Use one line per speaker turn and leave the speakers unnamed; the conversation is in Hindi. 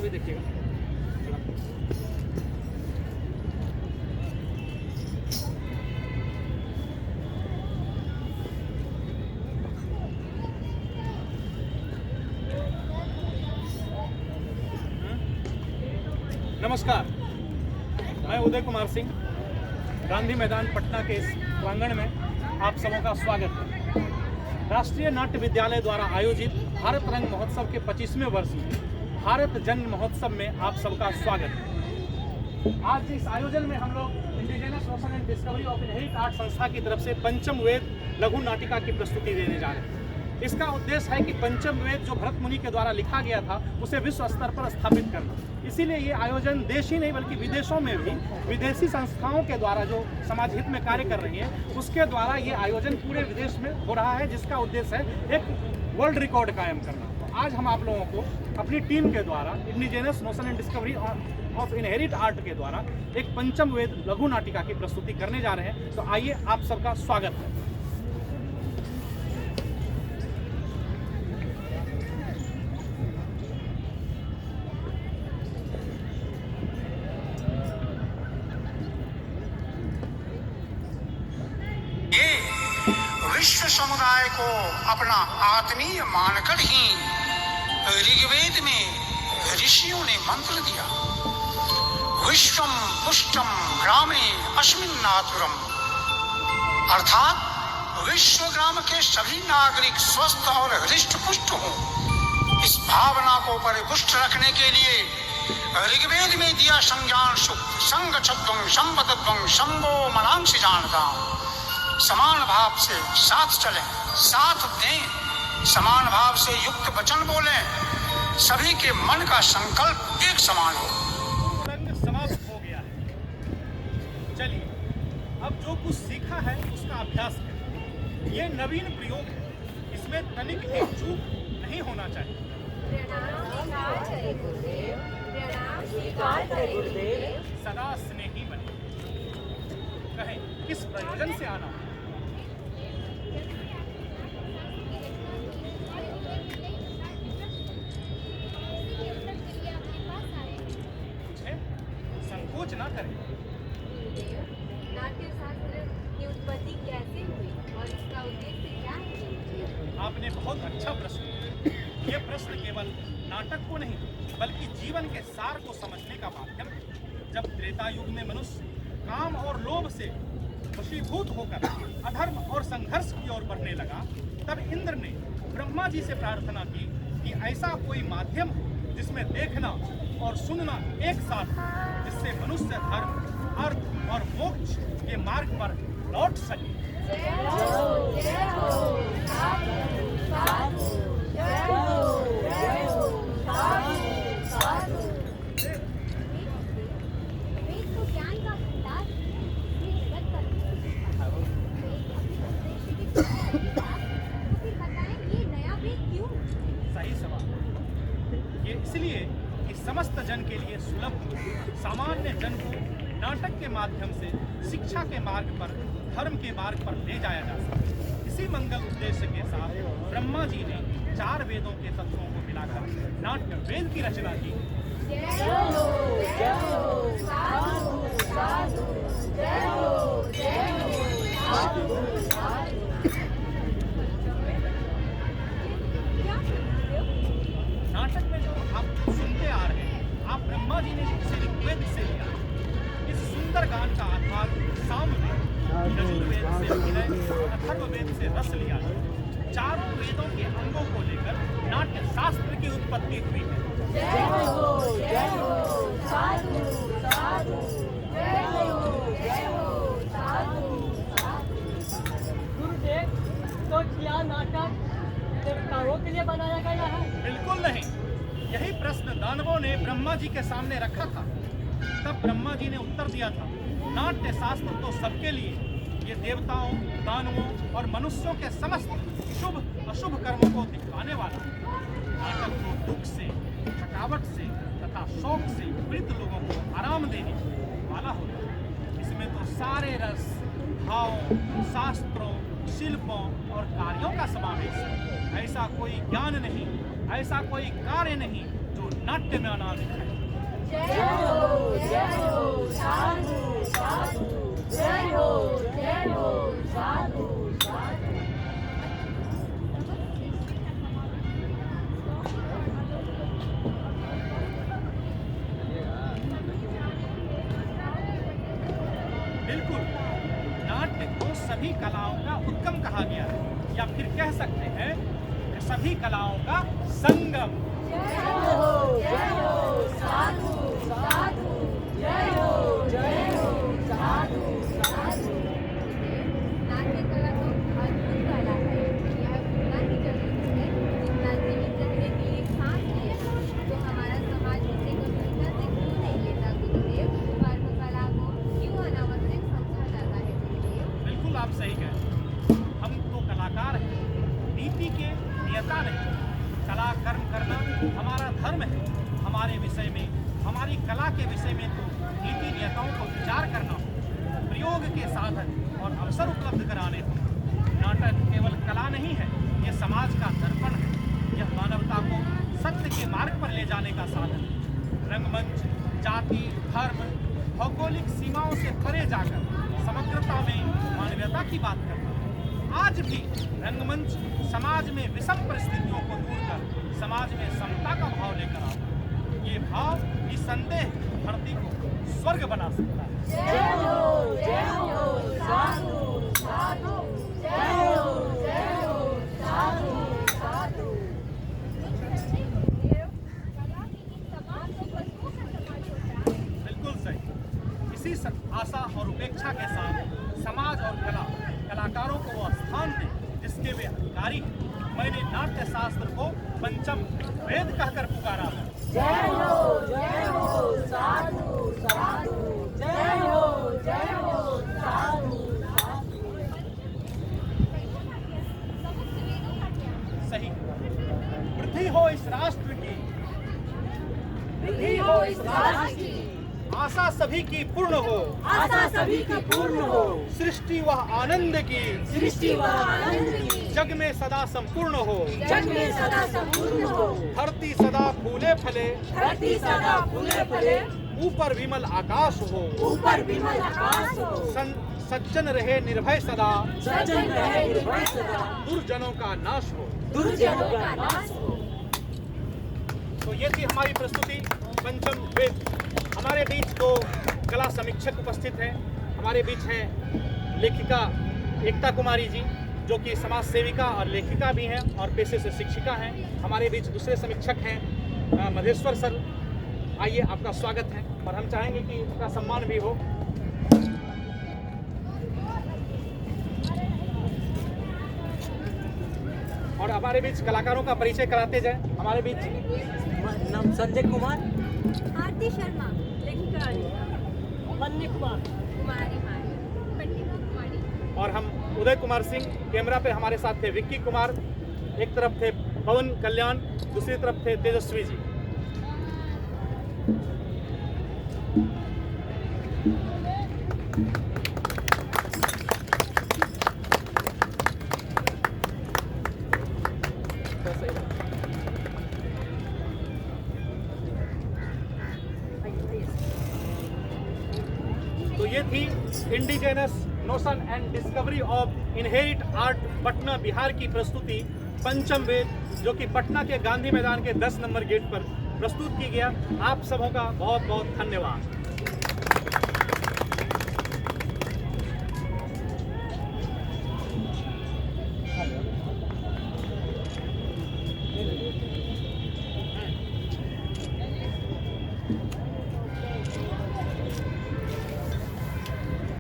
भी देखिएगा। नमस्कार, मैं उदय कुमार सिंह, गांधी मैदान पटना के इस प्रांगण में आप सबों का स्वागत है। राष्ट्रीय नाट्य विद्यालय द्वारा आयोजित भारत रंग महोत्सव के 25वें वर्ष में भारत जन्म महोत्सव में आप सबका स्वागत है। आज इस आयोजन में हम लोग indigenous notion and discovery of inherit art संस्था की तरफ से पंचम वेद लघु नाटिका की प्रस्तुति देने जा रहे हैं। इसका उद्देश्य है कि पंचम वेद जो भरत मुनि के द्वारा लिखा गया था उसे विश्व स्तर पर स्थापित करना। इसीलिए ये आयोजन देश ही नहीं बल्कि विदेशों में भी विदेशी संस्थाओं के द्वारा जो समाज हित में कार्य कर रही हैं उसके द्वारा ये आयोजन पूरे विदेश में हो रहा है, जिसका उद्देश्य है एक वर्ल्ड रिकॉर्ड कायम करना। तो आज हम आप लोगों को अपनी टीम के द्वारा indigenous notion and discovery of inherit art के द्वारा एक पंचम वेद लघु नाटिका की प्रस्तुति करने जा रहे हैं। तो आइए आप सबका स्वागत है।
विश्व समुदाय को अपना आत्मीय मानकर ही ऋग्वेद में ऋषियों ने मंत्र दिया, विश्वम पुष्टम ग्रामे अस्मिन्नातुरम, अर्थात विश्व ग्राम के सभी नागरिक स्वस्थ और हृष्ट पुष्ट हों। इस भावना को परिपुष्ट रखने के लिए ऋग्वेद में दिया संज्ञान सूक्त संगच्छध्वं संपदध्वं शंभो मनांसि जानता, समान भाव से साथ चलें, साथ दें, समान भाव से युक्त वचन बोलें, सभी के मन का संकल्प एक समान हो।
रंग समाप्त हो गया है। चलिए अब जो कुछ सीखा है उसका अभ्यास करें। ये नवीन प्रयोग है, इसमें तनिक एक चूक नहीं होना चाहिए। सदा स्नेही बने। कहें किस प्रयोजन से आना? संकोच ना करें।
नाट्य शास्त्र की उत्पत्ति कैसे हुई और इसका उद्देश्य क्या है?
आपने बहुत अच्छा प्रश्न किया। ये प्रश्न केवल नाटक को नहीं बल्कि जीवन के सार को समझने का माध्यम है। जब त्रेता युग में मनुष्य काम और लोभ से वशीभूत होकर अधर्म और संघर्ष की ओर बढ़ने लगा, तब इंद्र ने ब्रह्मा जी से प्रार्थना की कि ऐसा कोई माध्यम हो जिसमें देखना और सुनना एक साथ, जिससे मनुष्य धर्म, अर्थ और मोक्ष के मार्ग पर लौट सके। सही सवाल। ये इसलिए कि समस्त जन के लिए सुलभ, सामान्य जन को नाटक के माध्यम से शिक्षा के मार्ग पर, धर्म के मार्ग पर ले जाया जा सके। इसी मंगल उद्देश्य के साथ ब्रह्मा जी ने 4 वेदोके तत्वों को मिलाकर नाट्य वेद की रचना की। नाटक में जो आप सुनते आ रहे हैं, आप ब्रह्मा जी ने इसे ऋग्वेद से लिया। इस सुंदर गान का आधार सामवेद, यजुर्वेद से विनय, अथर्ववेद से रस लिया है। चारों वेदों के अंगों को लेकर नाट्य शास्त्र की उत्पत्ति हुई है।
गुरुदेव, तो क्या नाटक देवताओं के लिए बनाया गया है?
बिल्कुल नहीं। यही प्रश्न दानवों ने ब्रह्मा जी के सामने रखा था। तब ब्रह्मा जी ने उत्तर दिया था, नाट्य शास्त्र तो सबके लिए, ये देवताओं, दानवों और मनुष्यों के समस्त शुभ अशुभ कर्मों को दिखलाने वाला है। नाटक को दुख से, थकावट से तथा शौक से पीड़ित लोगों को आराम देने वाला होता है। इसमें तो सारे रस, भावों, शास्त्रों, शिल्पों और कार्यों का समावेश है। ऐसा कोई ज्ञान नहीं, ऐसा कोई कार्य नहीं जो नाट्य में अनादि है।
जय हो साधु साधु, जय हो साधु साधु।
बिल्कुल, नाट्य को सभी कलाओं का उद्गम कहा गया है, या फिर कह सकते हैं कि सभी कलाओं का संगम।
जय हो साधु साधु, जय हो साधु साधु। नाट्य कला तो अद्भुत कला है, यह उतना ही जरूरी है जितना जीवित रहने के लिए सांस लेना। तो हमारा समाज इसे गंभीरता से क्यों नहीं लेता गुरुदेव? कर्म कला को क्यों अनावश्यक समझा जाता है गुरुदेव?
बिल्कुल आप सही कह रहे हैं। हम तो कलाकार हैं, नीति के नियता नहीं। कला कर्म करना हमारा धर्म है। हमारे विषय में, हमारी कला के विषय में तो नीति नियताओं को विचार करना हो, प्रयोग के साधन और अवसर उपलब्ध कराने हो। नाटक केवल कला नहीं है, यह समाज का दर्पण है। यह मानवता को सत्य के मार्ग पर ले जाने का साधन है। रंगमंच जाति, धर्म, भौगोलिक सीमाओं से परे जाकर समग्रता में मानवीयता की बात करता है। आज भी रंगमंच समाज में विषम परिस्थितियों को दूर कर समाज में समता का भाव लेकर आता है। ये भाव निसंदेह धरती को स्वर्ग बना सकता है।
जय हो साधु साधु, जय हो साधु साधु। कला ही समाज को मजबूत समाज होता है।
बिल्कुल सही। इसी आशा और उपेक्षा के साथ समाज और कलाकारों को वो स्थान दे जिसके वे अधिकारी हैं। मैंने नाट्य शास्त्र को पंचम वेद कहकर पुकारा है।
जय हो साधु साधु, जय हो साधु साधु।
सही। वृद्धि हो इस राष्ट्र की,
वृद्धि हो इस राष्ट्र की,
आशा सभी की पूर्ण हो,
आशा सभी की पूर्ण हो।
सृष्टि वह आनंद की,
सृष्टि व आनंद की,
जग में सदा संपूर्ण हो।
जग में सदा संपूर्ण हो।
धरती सदा फूले फले,
धरती सदा फूले फले,
ऊपर विमल आकाश हो।
ऊपर विमल आकाश हो।
सज्जन रहे निर्भय सदा,
सज्जन रहे निर्भय सदा,
दुर्जनों का नाश हो।
दुर्जनों का नाश हो।
तो ये थी हमारी प्रस्तुति पंचम वेद। हमारे बीच दो कला समीक्षक उपस्थित हैं। हमारे बीच हैं लेखिका एकता कुमारी जी, जो कि समाज सेविका और लेखिका भी हैं और पेशे से शिक्षिका हैं। हमारे बीच दूसरे समीक्षक हैं मधेश्वर सर। आइए, आपका स्वागत है और हम चाहेंगे कि उनका सम्मान भी हो। और हमारे बीच कलाकारों का परिचय कराते जाए। हमारे बीच
नाम संजय कुमार,
आरती शर्मा, लेखिका
मन्नी कुमार,
कुमारी मारी, पंडिता कुमारी।
और हम उदय कुमार सिंह। कैमरा पे हमारे साथ थे विक्की कुमार, एक तरफ थे पवन कल्याण, दूसरी तरफ थे तेजस्वी जी। तो ये थी indigenous notion and discovery of inherit art Patna Bihar की प्रस्तुति पंचम वेद, जो कि पटना के गांधी मैदान के 10 नंबर गेट पर प्रस्तुत की गया। आप सबों का बहुत बहुत धन्यवाद।